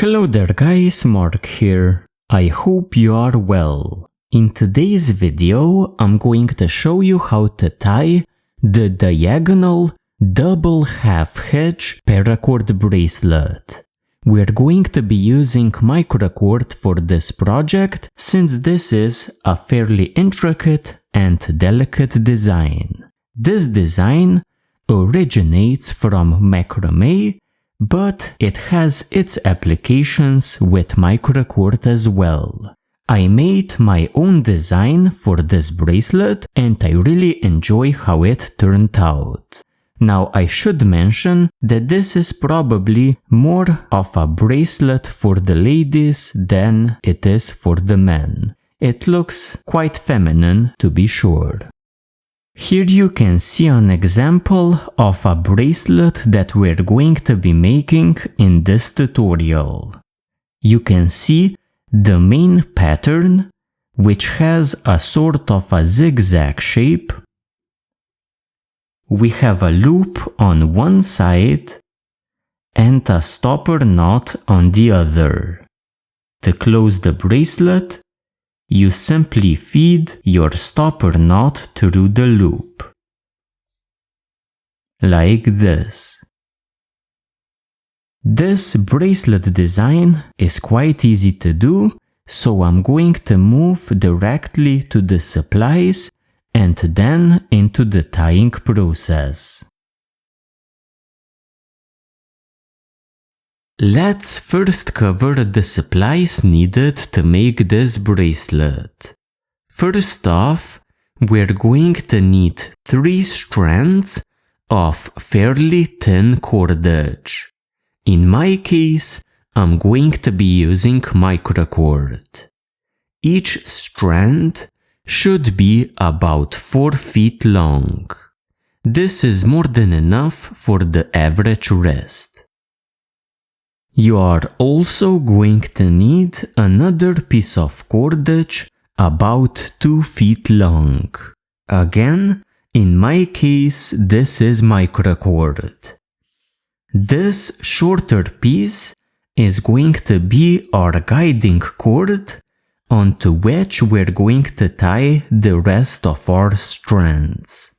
Hello there guys, Mark here. I hope you are well. In today's video, I'm going to show you how to tie the diagonal double half hitch paracord bracelet. We're going to be using macrame for this project since this is a fairly intricate and delicate design. This design originates from macrame, but it has its applications with paracord as well. I made my own design for this bracelet and I really enjoy how it turned out. Now I should mention that this is probably more of a bracelet for the ladies than it is for the men. It looks quite feminine to be sure. Here you can see an example of a bracelet that we're going to be making in this tutorial. You can see the main pattern, which has a sort of a zigzag shape. We have a loop on one side and a stopper knot on the other. To close the bracelet, you simply feed your stopper knot through the loop. Like this. This bracelet design is quite easy to do, so I'm going to move directly to the supplies and then into the tying process. Let's first cover the supplies needed to make this bracelet. First off, we're going to need 3 strands of fairly thin cordage. In my case, I'm going to be using macrame. Each strand should be about 4 feet long. This is more than enough for the average wrist. You are also going to need another piece of cordage about 2 feet long. Again, in my case, this is macrame. This shorter piece is going to be our guiding cord onto which we're going to tie the rest of our strands.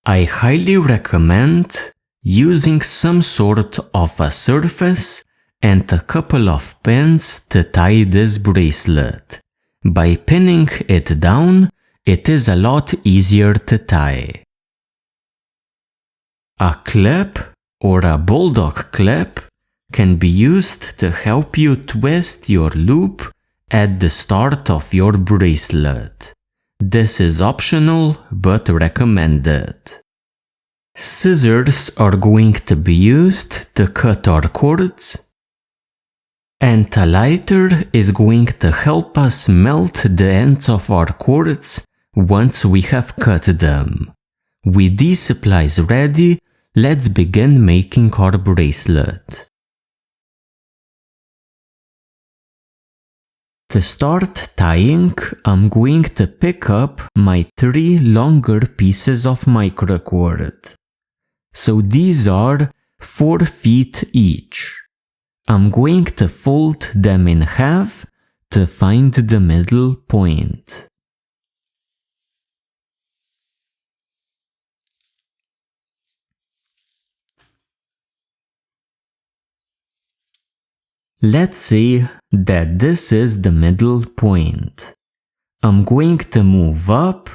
I highly recommend using some sort of a surface and a couple of pins to tie this bracelet. By pinning it down, it is a lot easier to tie. A clip or a bulldog clip can be used to help you twist your loop at the start of your bracelet. This is optional but recommended. Scissors are going to be used to cut our cords, and a lighter is going to help us melt the ends of our cords once we have cut them. With these supplies ready, let's begin making our bracelet. To start tying, I'm going to pick up my 3 longer pieces of macrame. So these are 4 feet each. I'm going to fold them in half to find the middle point. Let's say that this is the middle point. I'm going to move up,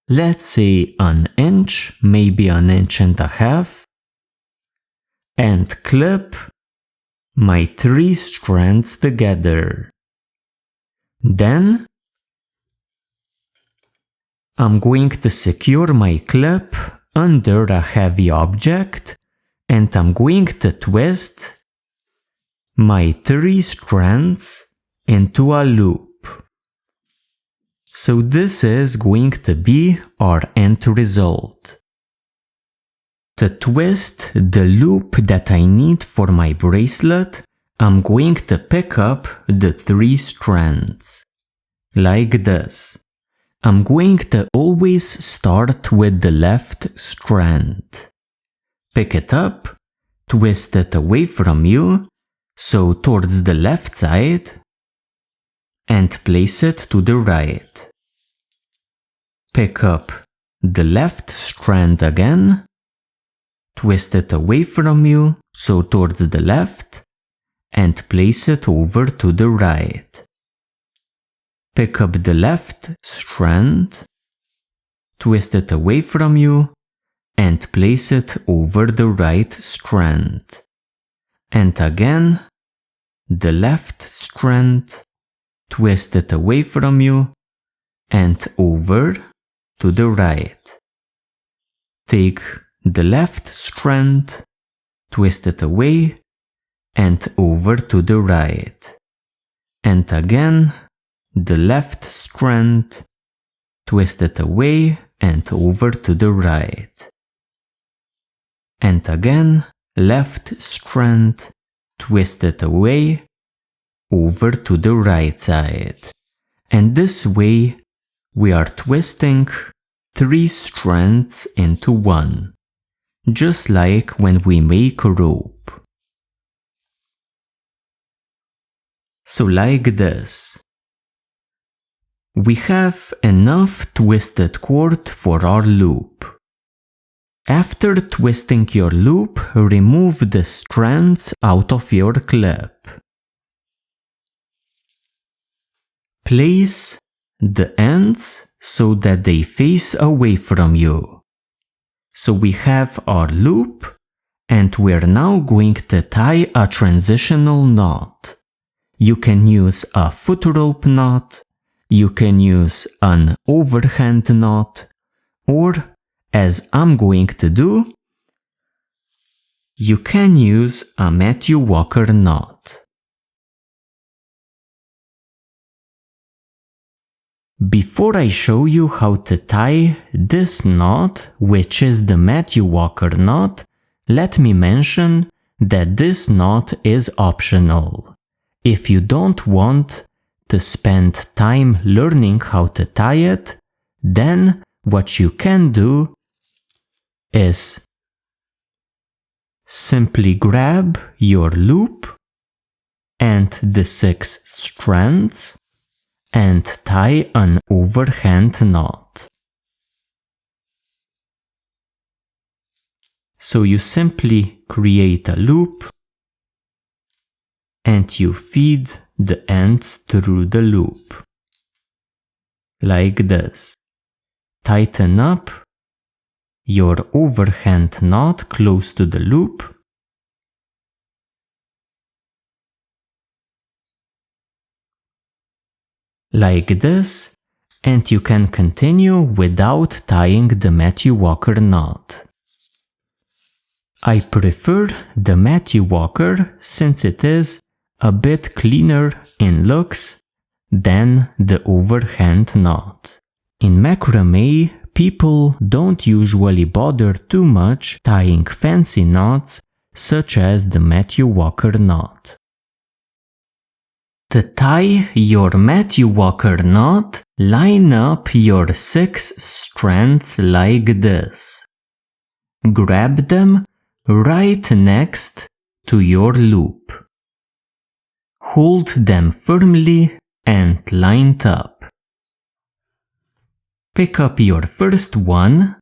let's say an inch, maybe an inch and a half, and clip my 3 strands together. Then I'm going to secure my clip under a heavy object and I'm going to twist my 3 strands into a loop. So this is going to be our end result. To twist the loop that I need for my bracelet, I'm going to pick up the 3 strands. Like this. I'm going to always start with the left strand. Pick it up, twist it away from you, so towards the left side, and place it to the right. Pick up the left strand again, twist it away from you, so towards the left, and place it over to the right. Pick up the left strand, twist it away from you, and place it over the right strand. And again, the left strand, twist it away from you, and over to the right. Take the left strand, twist it away, and over to the right. And again, the left strand, twist it away and over to the right. And again, left strand, twist it away, over to the right side. And this way, we are twisting 3 strands into one, just like when we make a rope. So like this. We have enough twisted cord for our loop. After twisting your loop, remove the strands out of your clip. Place the ends so that they face away from you. So we have our loop, and we're now going to tie a transitional knot. You can use a foot rope knot, you can use an overhand knot, or, as I'm going to do, you can use a Matthew Walker knot. Before I show you how to tie this knot, which is the Matthew Walker knot, let me mention that this knot is optional. If you don't want to spend time learning how to tie it, then what you can do is simply grab your loop and the 6 strands and tie an overhand knot. So you simply create a loop and you feed the ends through the loop. Like this. Tighten up your overhand knot close to the loop. Like this, and you can continue without tying the Matthew Walker knot. I prefer the Matthew Walker since it is a bit cleaner in looks than the overhand knot. In macrame, people don't usually bother too much tying fancy knots such as the Matthew Walker knot. To tie your Matthew Walker knot, line up your 6 strands like this. Grab them right next to your loop. Hold them firmly and lined up. Pick up your first one,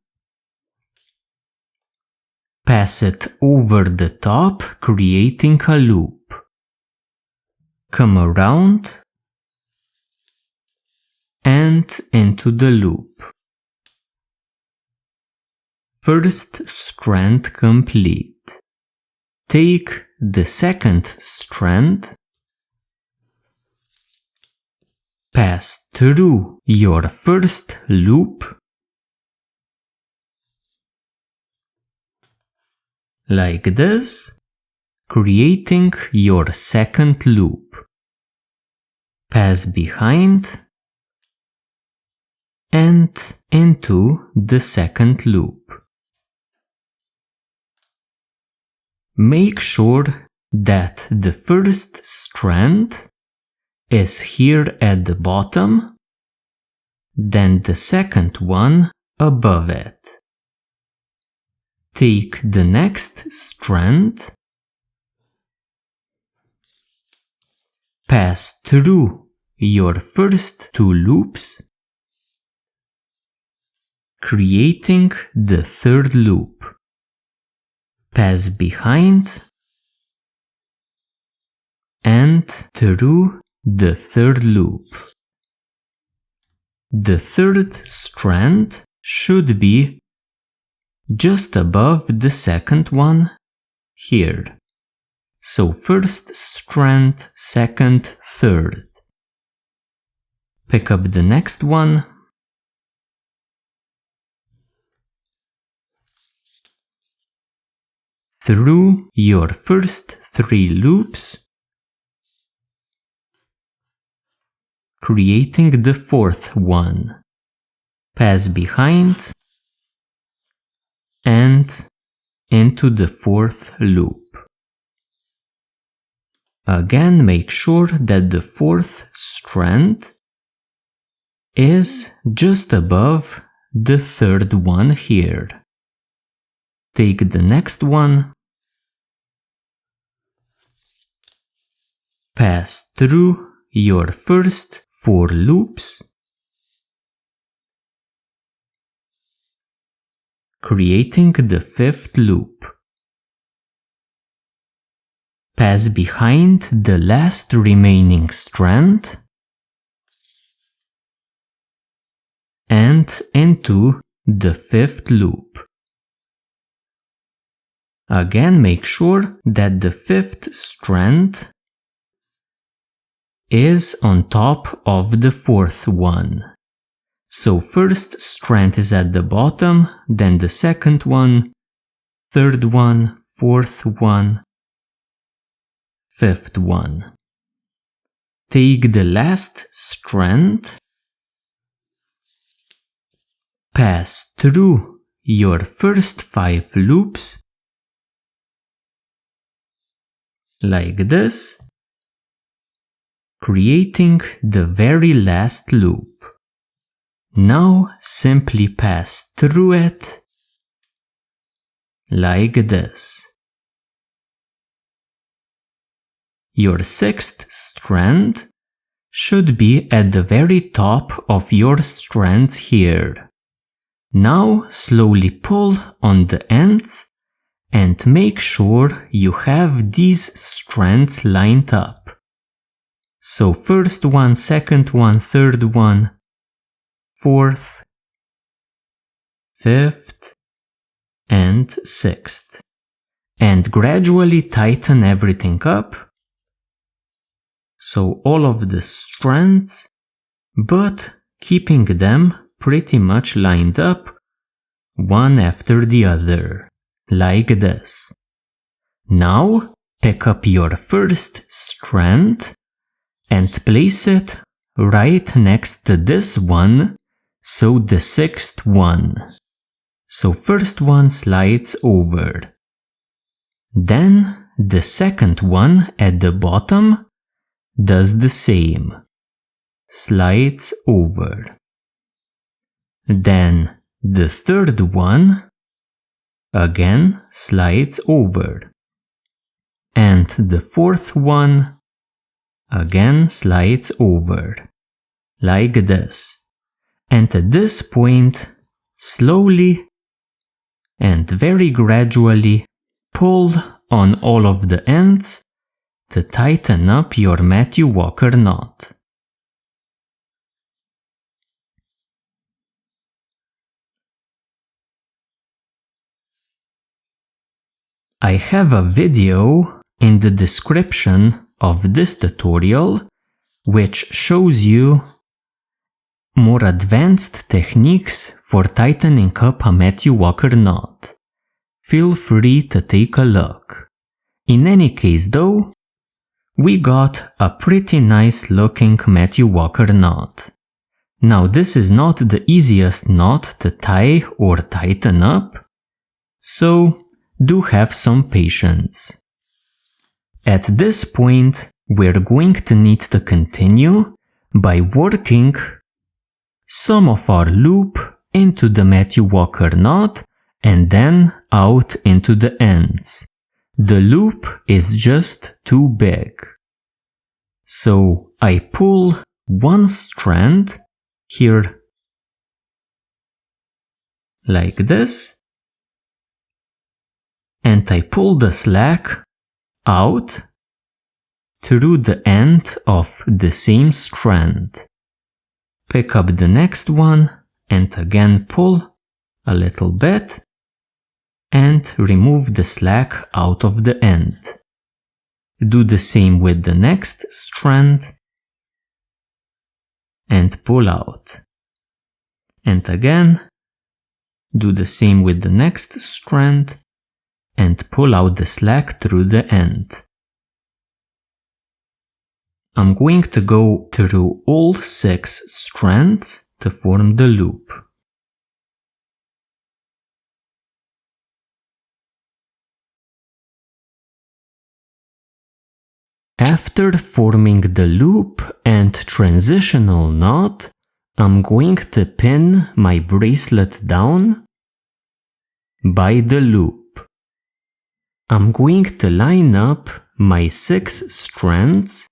pass it over the top, creating a loop. Come around and into the loop. First strand complete. Take the second strand, pass through your first loop, like this, creating your second loop. Pass behind and into the second loop. Make sure that the first strand is here at the bottom, then the second one above it. Take the next strand, pass through your first 2 loops, creating the 3rd loop. Pass behind and through the 3rd loop. The 3rd strand should be just above the 2nd one here. So 1st strand, 2nd, 3rd. Pick up the next one. Through your first 3 loops, creating the 4th one. Pass behind and into the 4th loop. Again, make sure that the 4th strand is just above the 3rd one here. Take the next one, pass through your first 4 loops, creating the 5th loop. Pass behind the last remaining strand and into the 5th loop. Again, make sure that the 5th strand is on top of the 4th one. So 1st strand is at the bottom, then the 2nd one, 3rd one, 4th one, 5th one. Take the last strand, pass through your first 5 loops, like this, creating the very last loop. Now simply pass through it like this. Your 6th strand should be at the very top of your strands here. Now slowly pull on the ends and make sure you have these strands lined up. So 1st one, 2nd one, 3rd one, 4th, 5th, and 6th. And gradually tighten everything up. So all of the strands, but keeping them pretty much lined up, one after the other, like this. Now pick up your first strand and place it right next to this one, so the 6th one. So first one slides over. Then the 2nd one at the bottom does the same, slides over. Then the 3rd one again slides over. And the 4th one again slides over, like this. And at this point, slowly and very gradually pull on all of the ends to tighten up your Matthew Walker knot. I have a video in the description of this tutorial which shows you more advanced techniques for tightening up a Matthew Walker knot. Feel free to take a look. In any case though, we got a pretty nice looking Matthew Walker knot. Now this is not the easiest knot to tie or tighten up, so do have some patience. At this point, we're going to need to continue by working some of our loop into the Matthew Walker knot and then out into the ends. The loop is just too big. So I pull one strand here like this, and I pull the slack out through the end of the same strand. Pick up the next one and again pull a little bit and remove the slack out of the end. Do the same with the next strand and pull out. And again, do the same with the next strand and pull out the slack through the end. I'm going to go through all 6 strands to form the loop. After forming the loop and transitional knot, I'm going to pin my bracelet down by the loop. I'm going to line up my 6 strands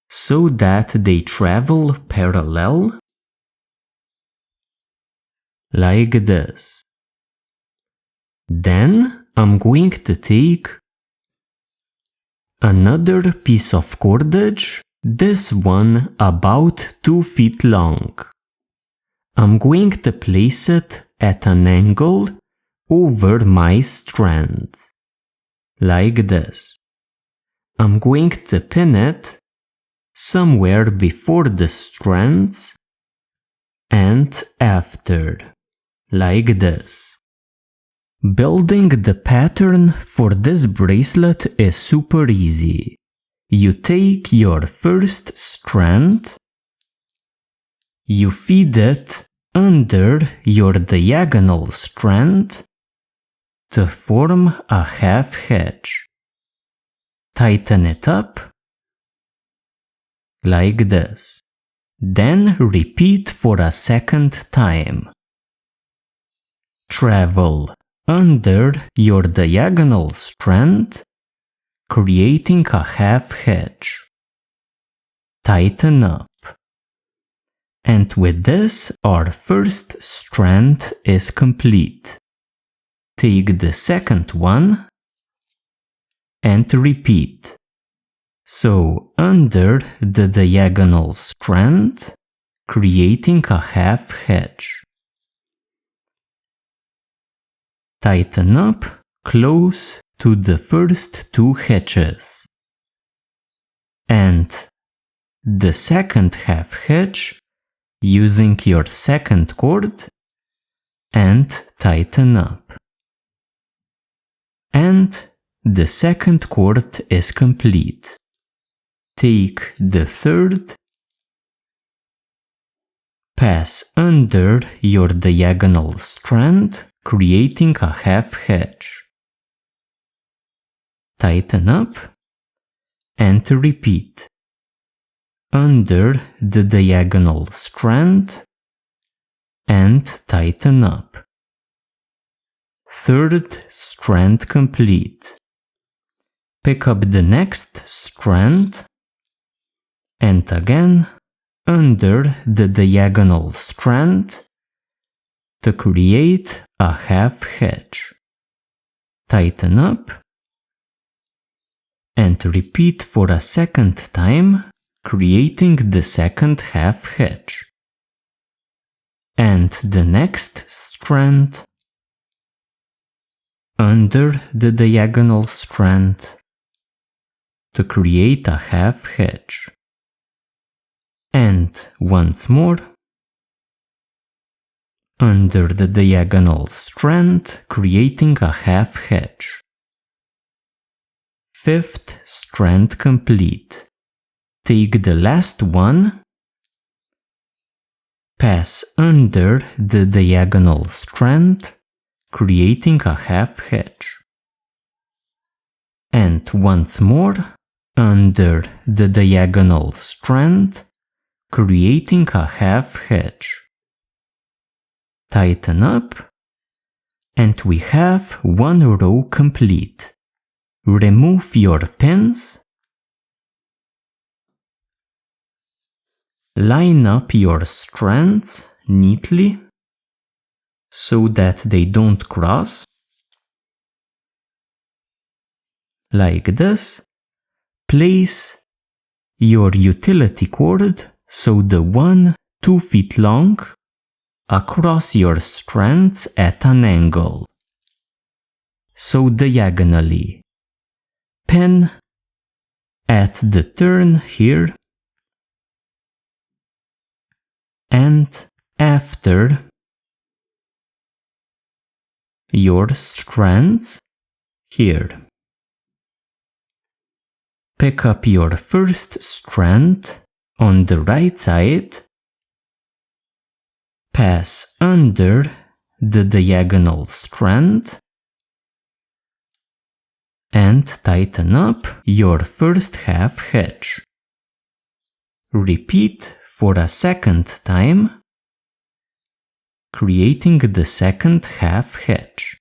so that they travel parallel like this. Then I'm going to take another piece of cordage, this one about 2 feet long. I'm going to place it at an angle over my strands, like this. I'm going to pin it somewhere before the strands and after, like this. Building the pattern for this bracelet is super easy. You take your first strand, you feed it under your diagonal strand to form a half hitch. Tighten it up like this. Then repeat for a second time. Travel under your diagonal strand, creating a half hitch. Tighten up. And with this, our first strand is complete. Take the second one and repeat. So, under the diagonal strand, creating a half hitch. Tighten up close to the first 2 hitches. And the second half hitch using your second cord and tighten up. And the second cord is complete. Take the third, pass under your diagonal strand, creating a half hitch. Tighten up and repeat. Under the diagonal strand and tighten up. Third strand complete. Pick up the next strand and again under the diagonal strand to create a half hitch. Tighten up and repeat for a second time, creating the second half hitch. And the next strand under the diagonal strand to create a half hitch. And once more, under the diagonal strand, creating a half hitch. Fifth strand complete. Take the last one, pass under the diagonal strand, creating a half hitch. And once more, under the diagonal strand, creating a half hitch. Tighten up, and we have one row complete. Remove your pins line up your strands neatly so that they don't cross. Like this. Place your utility cord so the one 2 feet long across your strands at an angle. So diagonally. Pin at the turn here and after your strands here. Pick up your first strand on the right side, pass under the diagonal strand, and tighten up your first half hitch. Repeat for a second time, creating the second half hitch.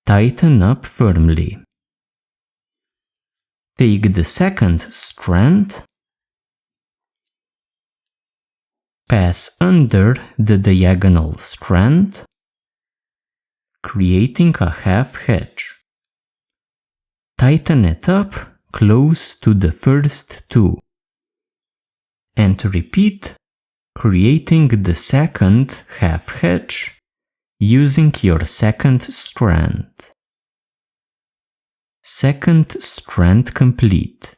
Tighten up firmly. Take the second strand, pass under the diagonal strand, creating a half hitch. Tighten it up close to the first two, and repeat, creating the second half hitch using your second strand. Second strand complete.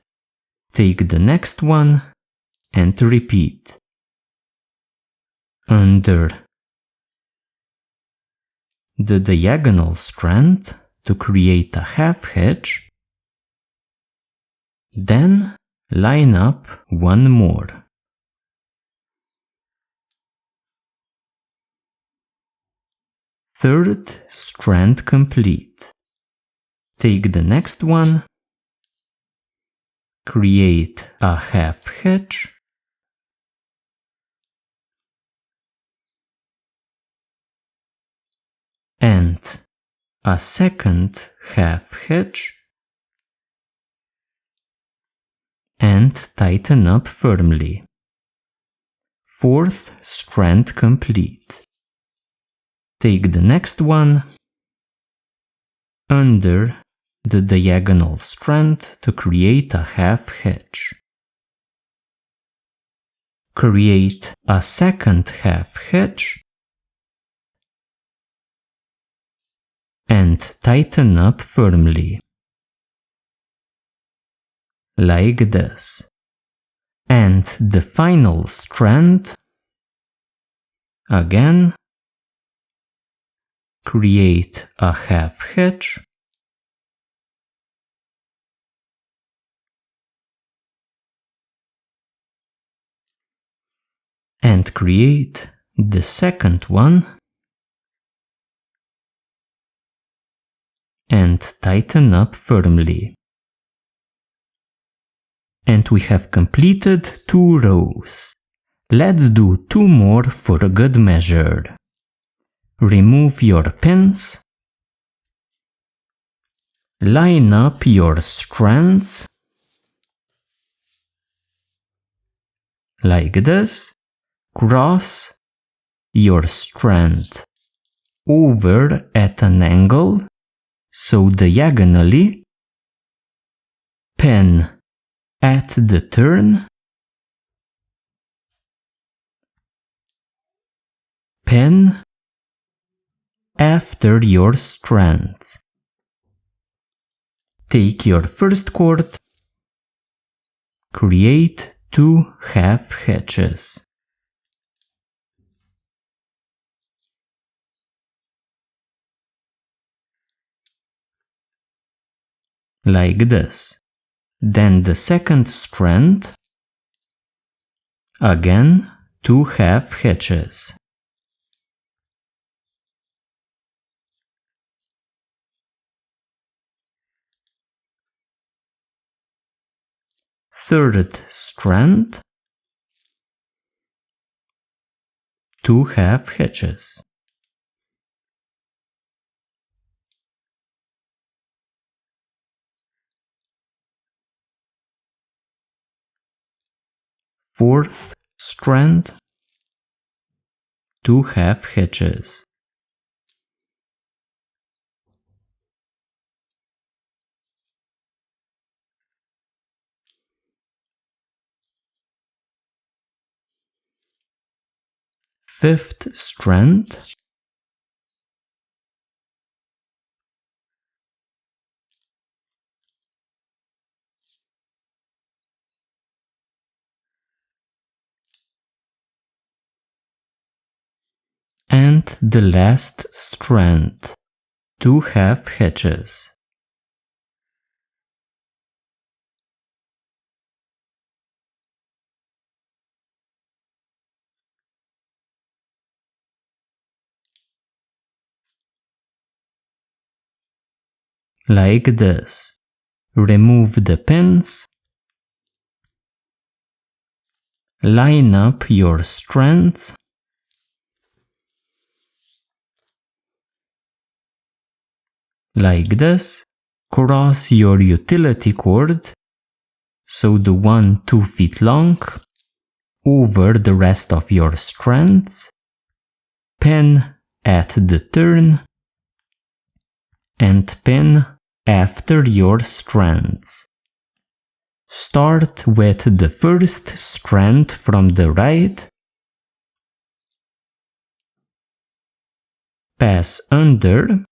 Take the next one and repeat. Under the diagonal strand to create a half hitch. Then line up one more. Third strand complete. Take the next one, create a half hitch, and a second half hitch, and tighten up firmly. Fourth strand complete. Take the next one, under the diagonal strand to create a half hitch. Create a second half hitch and tighten up firmly. Like this. And the final strand, again, create a half hitch and create the second one and tighten up firmly. And we have completed 2 rows. Let's do 2 more for a good measure. Remove your pins. Line up your strands like this. Cross your strand over at an angle, so diagonally. Pin at the turn. Pin after your strands. Take your first cord. Create 2 half hitches. Like this. Then the second strand. Again 2 half hitches. Third strand. 2 half hitches. Fourth strand, 2 half hitches. Fifth strand, and the last strand, 2 half hitches. Like this. Remove the pins, line up your strands, like this. Cross your utility cord, so the one 2 feet long, over the rest of your strands, pin at the turn, and pin after your strands. Start with the first strand from the right, pass under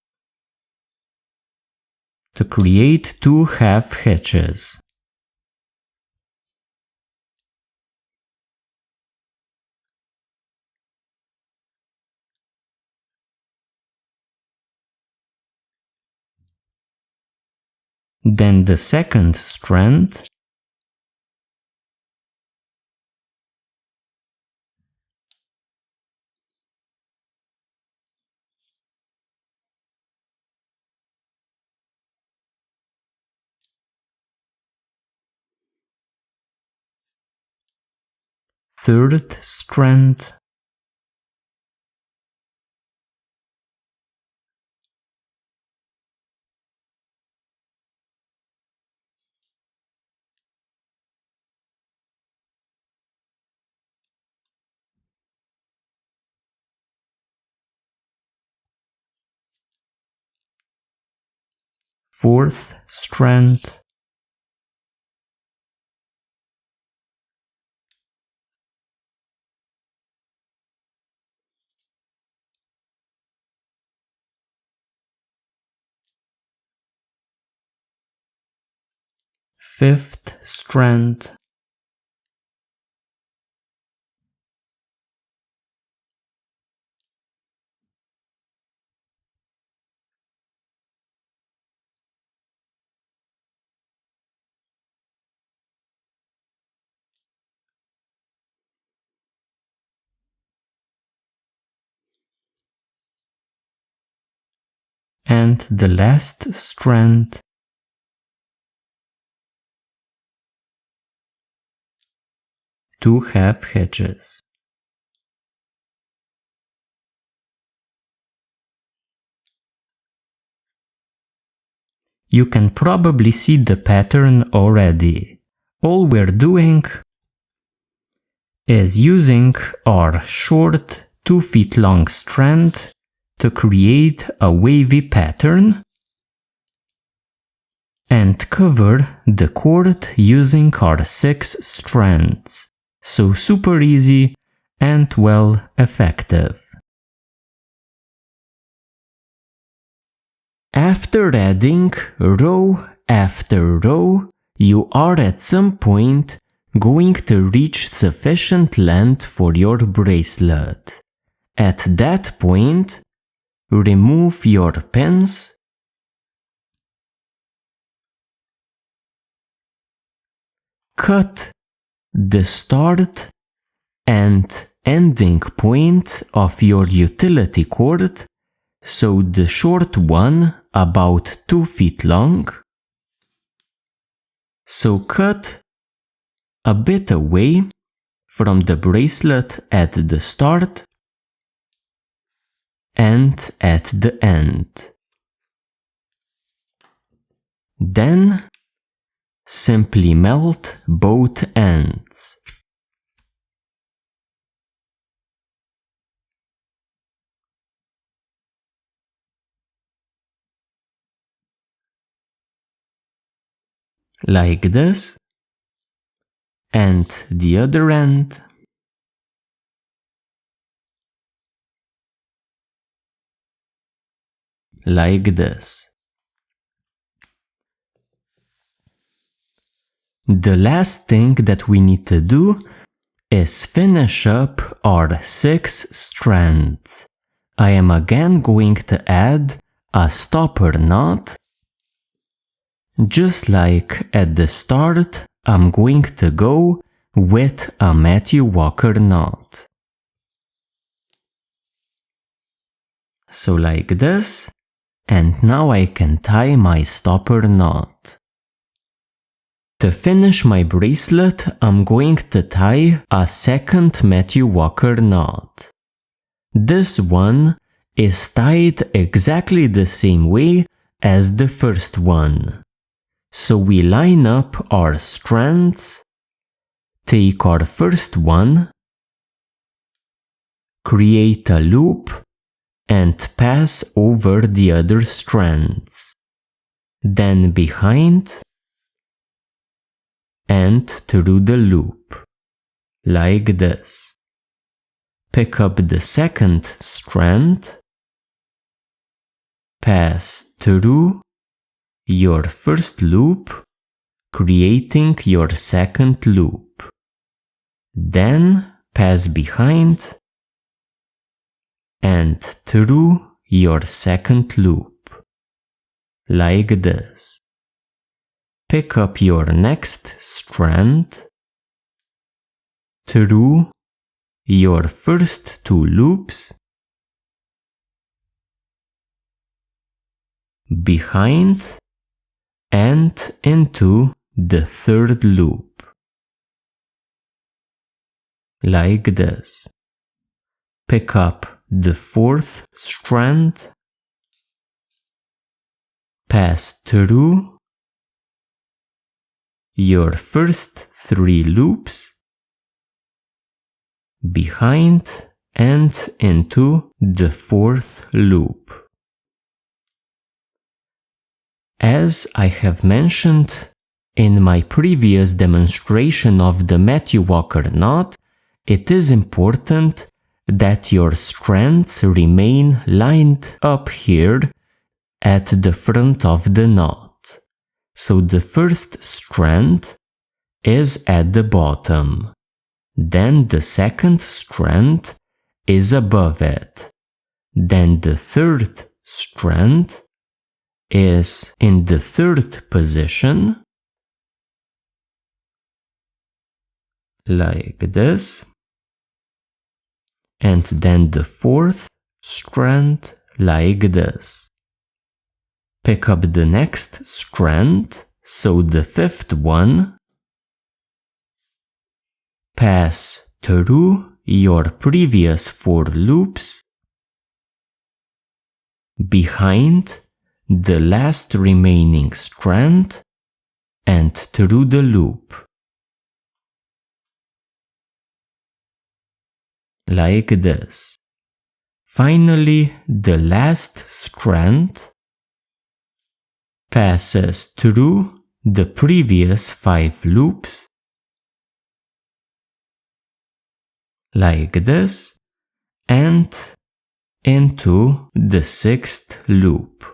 to create 2 half hitches. Then the second strand, third strand, fourth strand, fifth strand, and the last strand, two half hitches. You can probably see the pattern already. All we're doing is using our short 2 feet long strand to create a wavy pattern and cover the cord using our 6 strands. So super easy and well effective. After adding row after row, you are at some point going to reach sufficient length for your bracelet. At that point, remove your pins, cut the start and ending point of your utility cord, so the short one about 2 feet long. So cut a bit away from the bracelet at the start and at the end. Then simply melt both ends. like this, and the other end, like this. The last thing that we need to do is finish up our 6 strands. I am again going to add a stopper knot. Just like at the start, I'm going to go with a Matthew Walker knot. So like this, and now I can tie my stopper knot. To finish my bracelet, I'm going to tie a second Matthew Walker knot. This one is tied exactly the same way as the first one. So we line up our strands, take our first one, create a loop, and pass over the other strands. Then behind and through the loop, like this. Pick up the second strand, pass through your first loop, creating your second loop. Then pass behind and through your second loop, like this. Pick up your next strand, through your first 2 loops, behind and into the third loop, like this. Pick up the 4th strand, pass through your first 3 loops, behind and into the 4th loop. As I have mentioned in my previous demonstration of the Matthew Walker knot, it is important that your strands remain lined up here at the front of the knot. So the first strand is at the bottom. Then the second strand is above it. Then the third strand is in the 3rd position, like this. And then the 4th strand, like this. Pick up the next strand, so the 5th one, pass through your previous 4 loops, behind the last remaining strand, and through the loop, like this. Finally, the last strand passes through the previous 5 loops, like this, and into the 6th loop.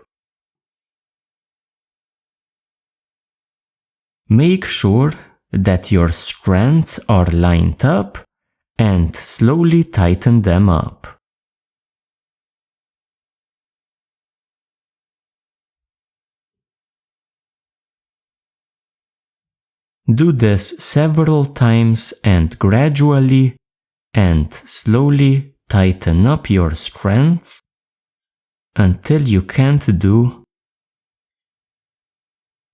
Make sure that your strands are lined up and slowly tighten them up. Do this several times and gradually and slowly tighten up your strands until you can't do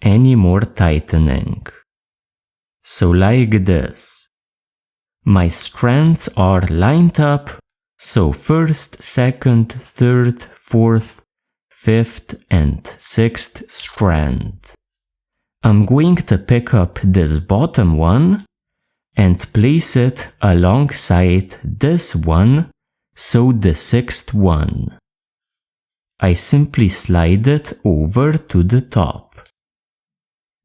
any more tightening. So like this. My strands are lined up, so 1st, 2nd, 3rd, 4th, 5th and 6th strand. I'm going to pick up this bottom one and place it alongside this one, so the 6th one. I simply slide it over to the top.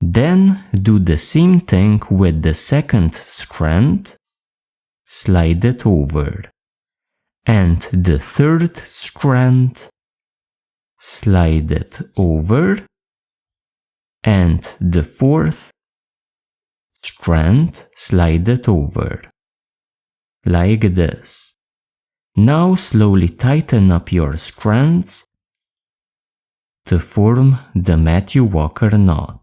Then do the same thing with the second strand, slide it over, and the third strand, slide it over, and the fourth strand, slide it over, like this. Now slowly tighten up your strands to form the Matthew Walker knot.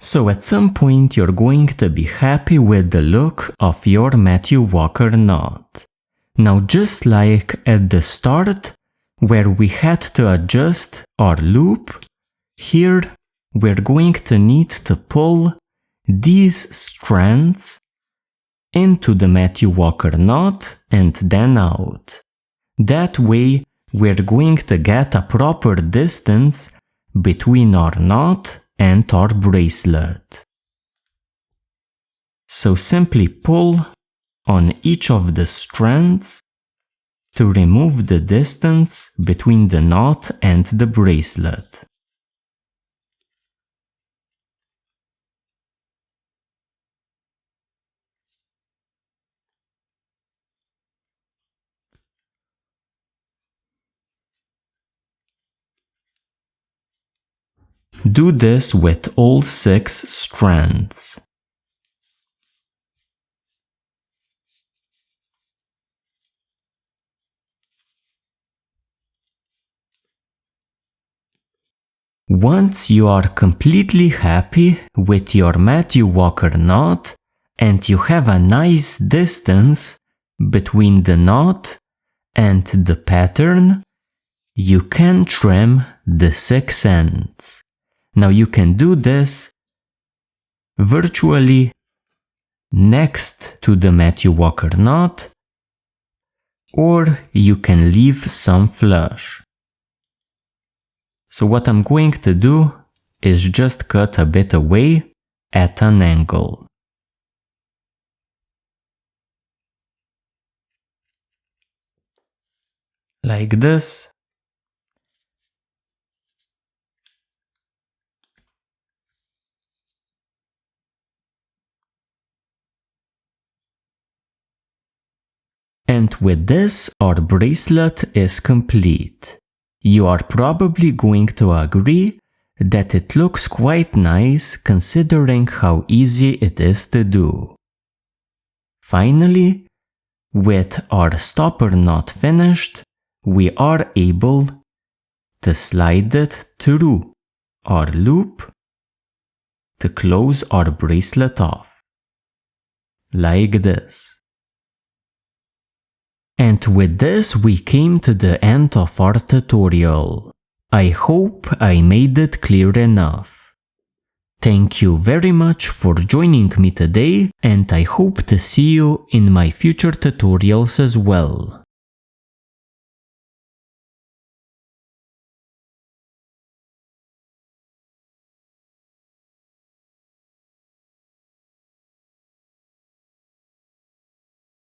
So at some point you're going to be happy with the look of your Matthew Walker knot. Now just like at the start, where we had to adjust our loop, here we're going to need to pull these strands into the Matthew Walker knot and then out. That way we're going to get a proper distance between our knot and our bracelet. So simply pull on each of the strands to remove the distance between the knot and the bracelet. Do this with all 6 strands. Once you are completely happy with your Matthew Walker knot and you have a nice distance between the knot and the pattern, you can trim the 6 ends. Now you can do this virtually next to the Matthew Walker knot, or you can leave some flush. So what I'm going to do is just cut a bit away at an angle. Like this. And with this, our bracelet is complete. You are probably going to agree that it looks quite nice considering how easy it is to do. Finally, with our stopper knot finished, we are able to slide it through our loop to close our bracelet off, like this. And with this we came to the end of our tutorial. I hope I made it clear enough. Thank you very much for joining me today, and I hope to see you in my future tutorials as well.